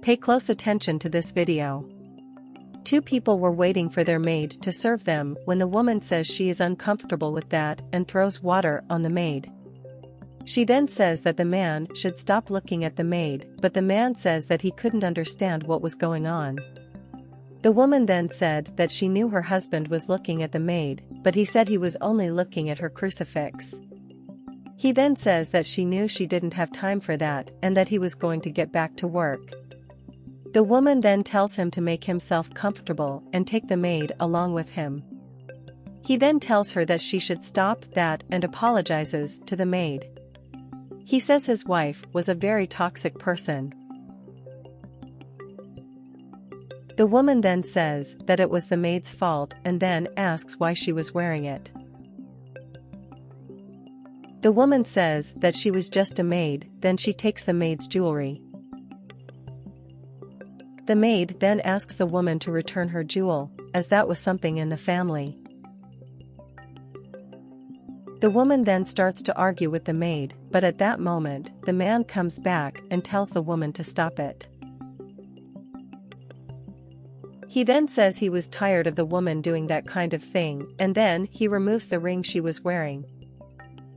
Pay close attention to this video. Two people were waiting for their maid to serve them when the woman says she is uncomfortable with that and throws water on the maid. She then says that the man should stop looking at the maid, but the man says that he couldn't understand what was going on. The woman then said that she knew her husband was looking at the maid, but he said he was only looking at her crucifix. He then says that she knew she didn't have time for that and that he was going to get back to work. The woman then tells him to make himself comfortable and take the maid along with him. He then tells her that she should stop that and apologizes to the maid. He says his wife was a very toxic person. The woman then says that it was the maid's fault and then asks why she was wearing it. The woman says that she was just a maid, then she takes the maid's jewelry. The maid then asks the woman to return her jewel, as that was something in the family. The woman then starts to argue with the maid, but at that moment, the man comes back and tells the woman to stop it. He then says he was tired of the woman doing that kind of thing, and then he removes the ring she was wearing.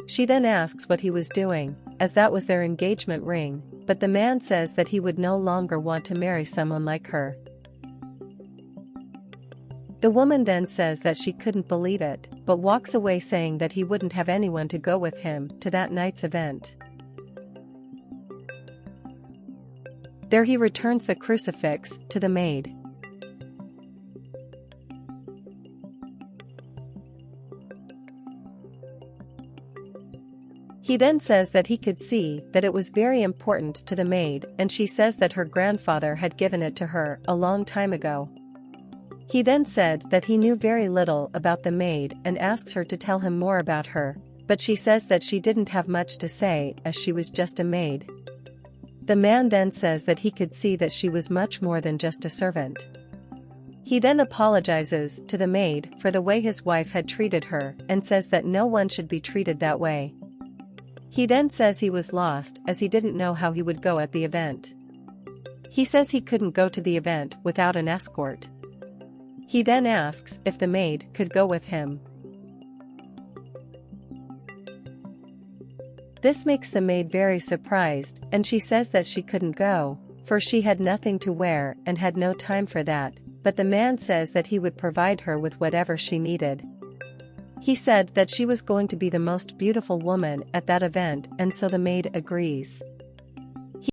She then asks what he was doing, as that was their engagement ring, but the man says that he would no longer want to marry someone like her. The woman then says that she couldn't believe it, but walks away saying that he wouldn't have anyone to go with him to that night's event. There he returns the crucifix to the maid. He then says that he could see that it was very important to the maid, and she says that her grandfather had given it to her a long time ago. He then said that he knew very little about the maid and asks her to tell him more about her, but she says that she didn't have much to say as she was just a maid. The man then says that he could see that she was much more than just a servant. He then apologizes to the maid for the way his wife had treated her and says that no one should be treated that way. He then says he was lost as he didn't know how he would go at the event. He says he couldn't go to the event without an escort. He then asks if the maid could go with him. This makes the maid very surprised, and she says that she couldn't go, for she had nothing to wear and had no time for that, but the man says that he would provide her with whatever she needed. He said that she was going to be the most beautiful woman at that event, and so the maid agrees.